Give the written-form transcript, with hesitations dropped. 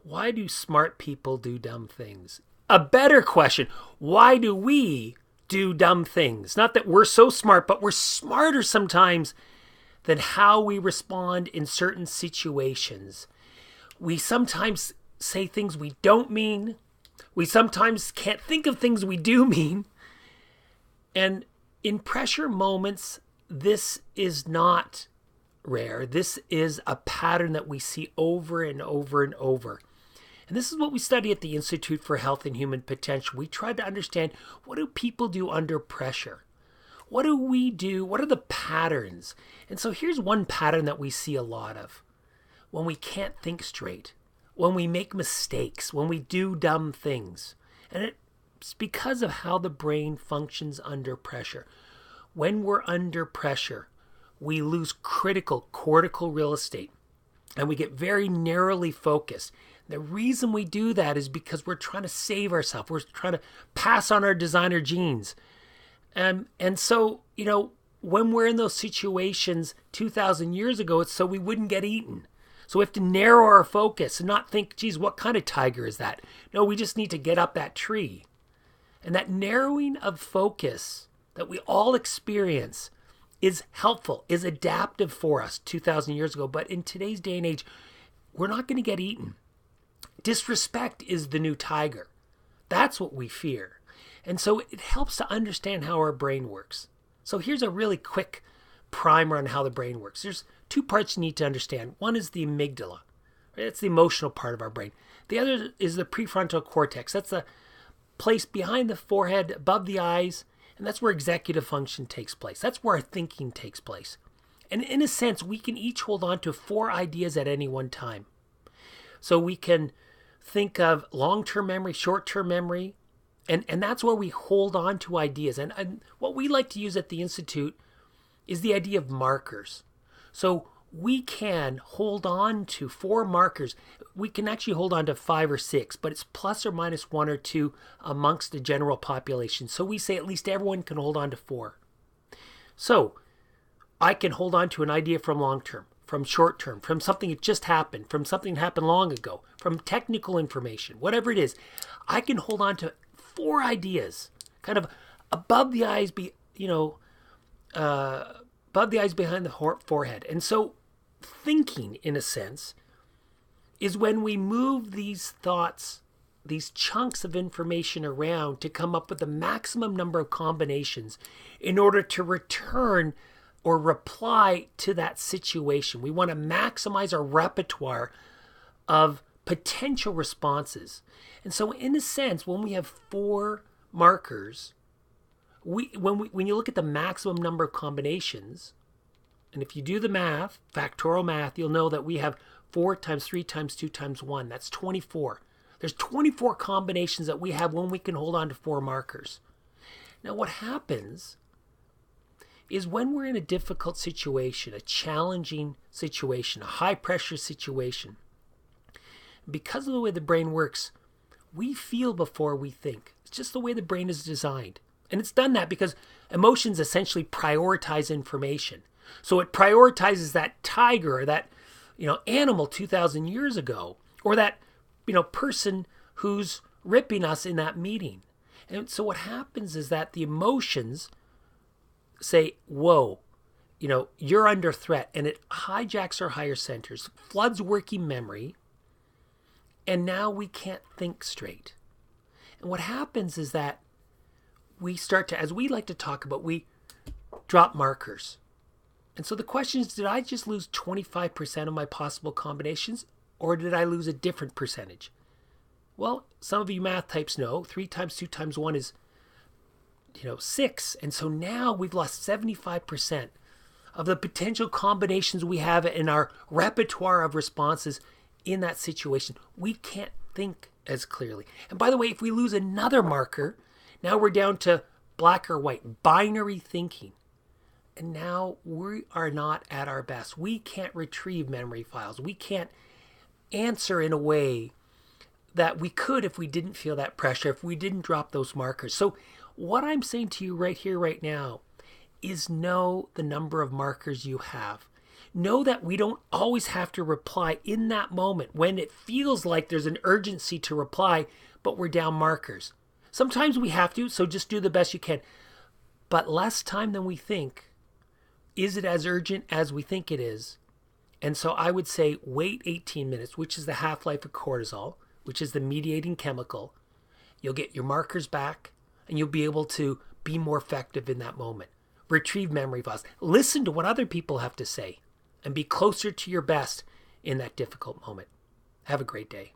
Why do smart people do dumb things? A better question, why do we do dumb things? Not that we're so smart, but we're smarter sometimes than how we respond in certain situations. We sometimes say things we don't mean. We sometimes can't think of things we do mean. And in pressure moments, this is not rare. This is a pattern that we see over and over and over. And this is what we study at the Institute for Health and Human Potential. We try to understand, what do people do under pressure? What do we do? What are the patterns? And so here's one pattern that we see a lot of. When we can't think straight, when we make mistakes, when we do dumb things. And it's because of how the brain functions under pressure. When we're under pressure, we lose critical cortical real estate and we get very narrowly focused. The reason we do that is because we're trying to save ourselves. We're trying to pass on our designer genes. And so, when we're in those situations 2,000 years ago, it's so we wouldn't get eaten. So we have to narrow our focus and not think, geez, what kind of tiger is that? No, we just need to get up that tree. And that narrowing of focus that we all experience is helpful, is adaptive for us 2,000 years ago. But in today's day and age, we're not going to get eaten. Disrespect is the new tiger. That's what we fear. And so it helps to understand how our brain works. So here's a really quick primer on how the brain works. There's two parts you need to understand. One is the amygdala. Right? That's the emotional part of our brain. The other is the prefrontal cortex. That's the place behind the forehead, above the eyes, and that's where executive function takes place. That's where our thinking takes place. And in a sense, we can each hold on to 4 ideas at any one time. So we can think of long-term memory, short-term memory, and that's where we hold on to ideas. And what we like to use at the Institute is the idea of markers. So we can hold on to 4 markers. We can actually hold on to 5 or 6, but it's plus or minus 1 or 2 amongst the general population. So we say at least everyone can hold on to 4. So I can hold on to an idea from long term, from short term, from something that just happened, from something that happened long ago, from technical information, whatever it is. I can hold on to 4 ideas, kind of above the eyes, above the eyes behind the forehead. And so thinking, in a sense, is when we move these thoughts, these chunks of information around to come up with the maximum number of combinations in order to return or reply to that situation. We want to maximize our repertoire of potential responses. And so in a sense, when we have 4 markers, when you look at the maximum number of combinations, and if you do the math, factorial math, you'll know that we have 4 times 3 times 2 times 1. That's 24. There's 24 combinations that we have when we can hold on to 4 markers. Now what happens is when we're in a difficult situation, a challenging situation, a high pressure situation, because of the way the brain works, we feel before we think. It's just the way the brain is designed. And it's done that because emotions essentially prioritize information. So it prioritizes that tiger or that, animal 2,000 years ago, or that, person who's ripping us in that meeting. And so what happens is that the emotions say, whoa, you're under threat. And it hijacks our higher centers, floods working memory, and now we can't think straight. And what happens is that we start to, as we like to talk about, we drop markers. And so the question is, did I just lose 25% of my possible combinations, or did I lose a different percentage? Well, some of you math types know 3 times 2 times 1 is, 6. And so now we've lost 75% of the potential combinations we have in our repertoire of responses in that situation. We can't think as clearly. And by the way, if we lose another marker, now we're down to black or white, binary thinking. And now we are not at our best. We can't retrieve memory files. We can't answer in a way that we could if we didn't feel that pressure, if we didn't drop those markers. So what I'm saying to you right here, right now, is know the number of markers you have. Know that we don't always have to reply in that moment when it feels like there's an urgency to reply, but we're down markers. Sometimes we have to, so just do the best you can. But less time than we think. Is it as urgent as we think it is? And so I would say wait 18 minutes, which is the half-life of cortisol, which is the mediating chemical. You'll get your markers back, and you'll be able to be more effective in that moment. Retrieve memory files. Listen to what other people have to say, and be closer to your best in that difficult moment. Have a great day.